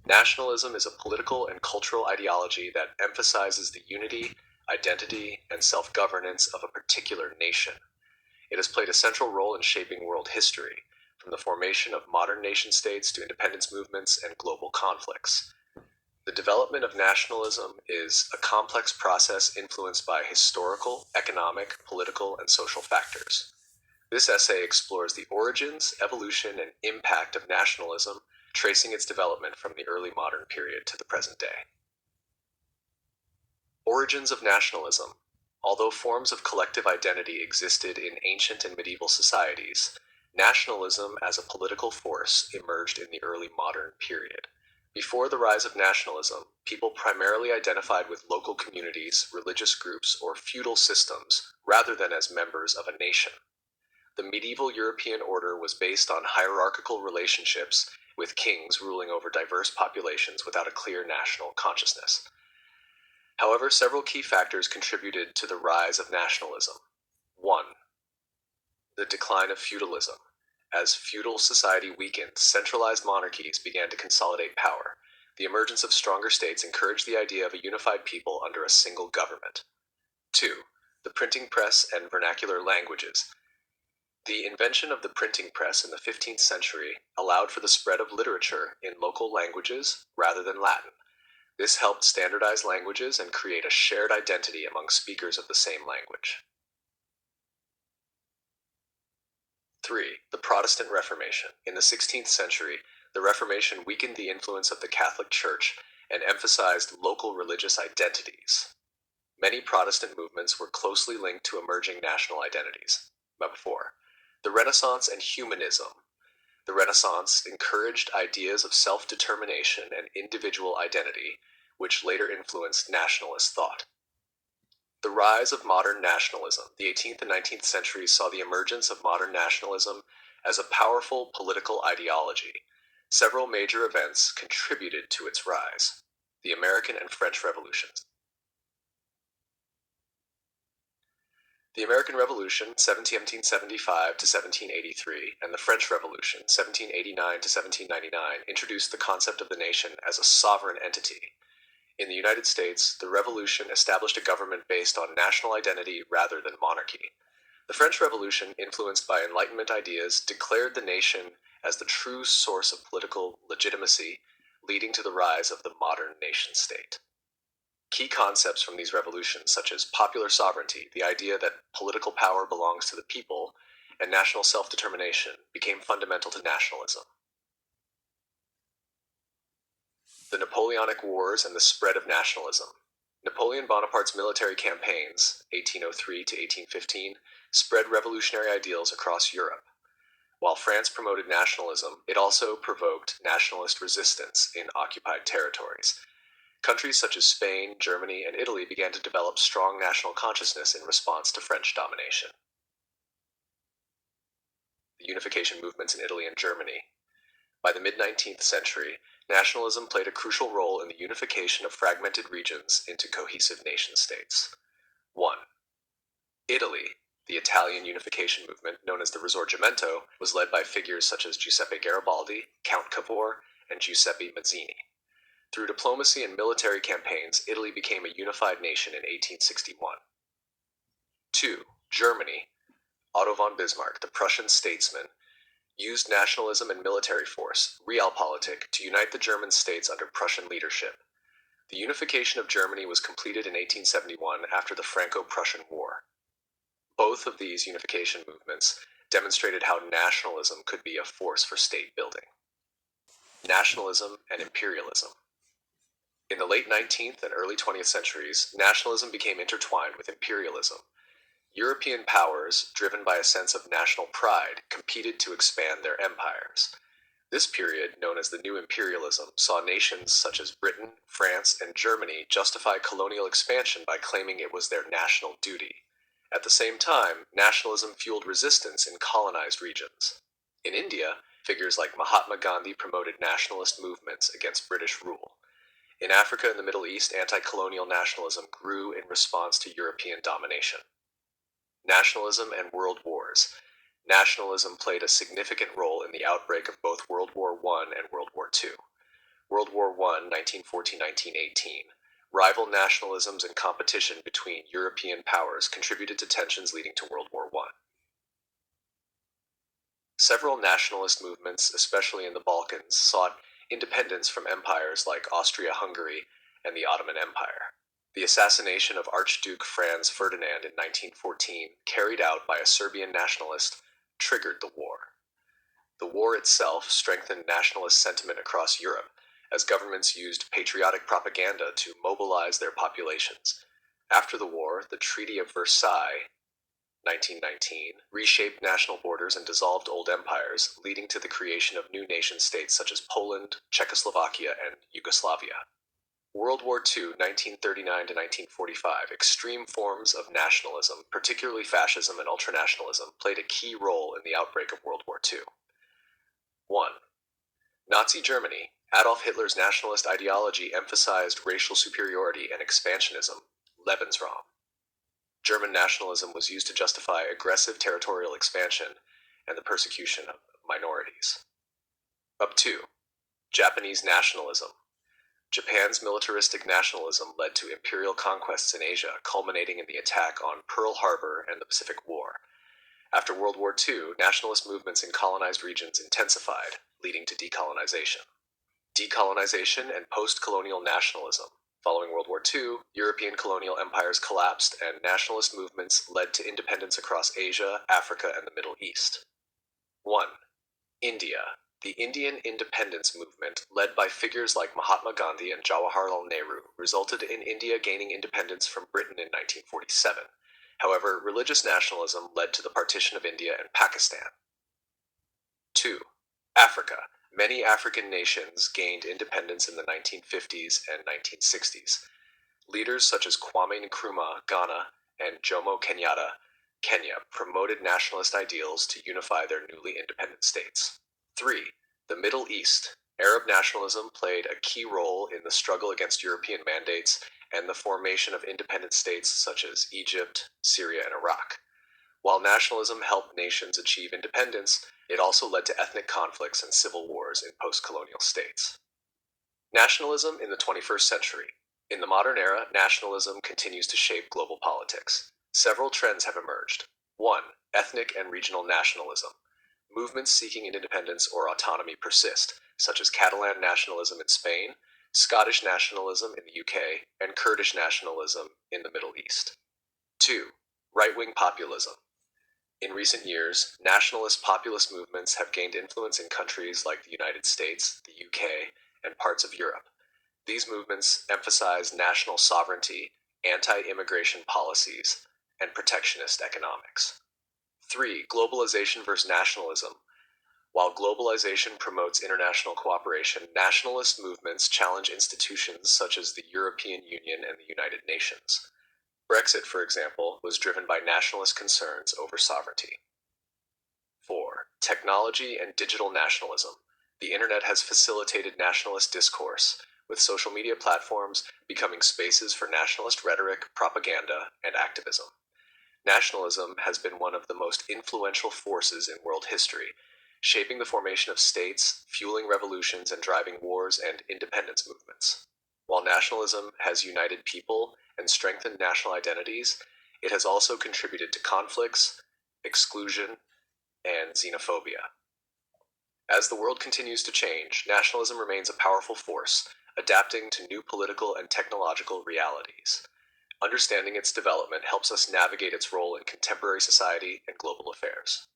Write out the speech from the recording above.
Nationalism is a political and cultural ideology that emphasizes the unity, identity, and self-governance of a particular nation. It has played a central role in shaping world history, from the formation of modern nation-states to independence movements and global conflicts. The development of nationalism is a complex process influenced by historical, economic, political, and social factors. This essay explores the origins, evolution, and impact of nationalism, tracing its development from the early modern period to the present day. Origins of nationalism. Although forms of collective identity existed in ancient and medieval societies, nationalism as a political force emerged in the early modern period. Before the rise of nationalism, people primarily identified with local communities, religious groups, or feudal systems, rather than as members of a nation. The medieval European order was based on hierarchical relationships, with kings ruling over diverse populations without a clear national consciousness. However, several key factors contributed to the rise of nationalism. 1. The decline of feudalism. As feudal society weakened, centralized monarchies began to consolidate power. The emergence of stronger states encouraged the idea of a unified people under a single government. 2. The printing press and vernacular languages. The invention of the printing press in the 15th century allowed for the spread of literature in local languages rather than Latin. This helped standardize languages and create a shared identity among speakers of the same language. 3. The Protestant Reformation. In the 16th century, the Reformation weakened the influence of the Catholic Church and emphasized local religious identities. Many Protestant movements were closely linked to emerging national identities. 4. The Renaissance and Humanism. The Renaissance encouraged ideas of self-determination and individual identity, which later influenced nationalist thought. The rise of modern nationalism. The 18th and 19th centuries saw the emergence of modern nationalism as a powerful political ideology. Several major events contributed to its rise. The American and French Revolutions. The American Revolution, 1775 to 1783, and the French Revolution, 1789 to 1799, introduced the concept of the nation as a sovereign entity. In the United States, the Revolution established a government based on national identity rather than monarchy. The French Revolution, influenced by Enlightenment ideas, declared the nation as the true source of political legitimacy, leading to the rise of the modern nation-state. Key concepts from these revolutions, such as popular sovereignty, the idea that political power belongs to the people, and national self-determination, became fundamental to nationalism. The Napoleonic Wars and the spread of nationalism. Napoleon Bonaparte's military campaigns, 1803 to 1815, spread revolutionary ideals across Europe. While France promoted nationalism, it also provoked nationalist resistance in occupied territories. Countries such as Spain, Germany, and Italy began to develop strong national consciousness in response to French domination. The unification movements in Italy and Germany. By the mid-19th century, nationalism played a crucial role in the unification of fragmented regions into cohesive nation-states. 1. Italy. The Italian unification movement, known as the Risorgimento, was led by figures such as Giuseppe Garibaldi, Count Cavour, and Giuseppe Mazzini. Through diplomacy and military campaigns, Italy became a unified nation in 1861. 2. Germany. Otto von Bismarck, the Prussian statesman, used nationalism and military force, realpolitik, to unite the German states under Prussian leadership. The unification of Germany was completed in 1871 after the Franco-Prussian War. Both of these unification movements demonstrated how nationalism could be a force for state building. Nationalism and imperialism. In the late 19th and early 20th centuries, nationalism became intertwined with imperialism. European powers, driven by a sense of national pride, competed to expand their empires. This period, known as the New Imperialism, saw nations such as Britain, France, and Germany justify colonial expansion by claiming it was their national duty. At the same time, nationalism fueled resistance in colonized regions. In India, figures like Mahatma Gandhi promoted nationalist movements against British rule. In Africa and the Middle East, anti-colonial nationalism grew in response to European domination. Nationalism and world wars. Nationalism played a significant role in the outbreak of both World War I and World War II. World War I, 1914–1918. Rival nationalisms and competition between European powers contributed to tensions leading to World War I. Several nationalist movements, especially in the Balkans, sought independence from empires like Austria-Hungary and the Ottoman Empire. The assassination of Archduke Franz Ferdinand in 1914, carried out by a Serbian nationalist, triggered the war. The war itself strengthened nationalist sentiment across Europe, as governments used patriotic propaganda to mobilize their populations. After the war, the Treaty of Versailles, 1919, reshaped national borders and dissolved old empires, leading to the creation of new nation-states such as Poland, Czechoslovakia, and Yugoslavia. World War II, 1939–1945, extreme forms of nationalism, particularly fascism and ultranationalism, played a key role in the outbreak of World War II. 1. Nazi Germany. Adolf Hitler's nationalist ideology emphasized racial superiority and expansionism, Lebensraum. German nationalism was used to justify aggressive territorial expansion and the persecution of minorities. Up 2. Japanese nationalism. Japan's militaristic nationalism led to imperial conquests in Asia, culminating in the attack on Pearl Harbor and the Pacific War. After World War II, nationalist movements in colonized regions intensified, leading to decolonization. Decolonization and post-colonial nationalism. Following World War II, European colonial empires collapsed and nationalist movements led to independence across Asia, Africa, and the Middle East. 1. India. The Indian independence movement, led by figures like Mahatma Gandhi and Jawaharlal Nehru, resulted in India gaining independence from Britain in 1947. However, religious nationalism led to the partition of India and Pakistan. 2. Africa. Many African nations gained independence in the 1950s and 1960s. Leaders such as Kwame Nkrumah, Ghana, and Jomo Kenyatta, Kenya, promoted nationalist ideals to unify their newly independent states. 3. The Middle East. Arab nationalism played a key role in the struggle against European mandates and the formation of independent states such as Egypt, Syria, and Iraq. While nationalism helped nations achieve independence, it also led to ethnic conflicts and civil wars in post-colonial states. Nationalism in the 21st century. In the modern era, nationalism continues to shape global politics. Several trends have emerged. 1. Ethnic and regional nationalism. Movements seeking independence or autonomy persist, such as Catalan nationalism in Spain, Scottish nationalism in the UK, and Kurdish nationalism in the Middle East. 2. Right-wing populism. In recent years, nationalist populist movements have gained influence in countries like the United States, the UK, and parts of Europe. These movements emphasize national sovereignty, anti-immigration policies, and protectionist economics. 3. Globalization versus nationalism. While globalization promotes international cooperation, nationalist movements challenge institutions such as the European Union and the United Nations. Brexit, for example, was driven by nationalist concerns over sovereignty. 4. Technology and digital nationalism. The internet has facilitated nationalist discourse, with social media platforms becoming spaces for nationalist rhetoric, propaganda, and activism. Nationalism has been one of the most influential forces in world history, shaping the formation of states, fueling revolutions, and driving wars and independence movements. While nationalism has united people and strengthened national identities, it has also contributed to conflicts, exclusion, and xenophobia. As the world continues to change, nationalism remains a powerful force, adapting to new political and technological realities. Understanding its development helps us navigate its role in contemporary society and global affairs.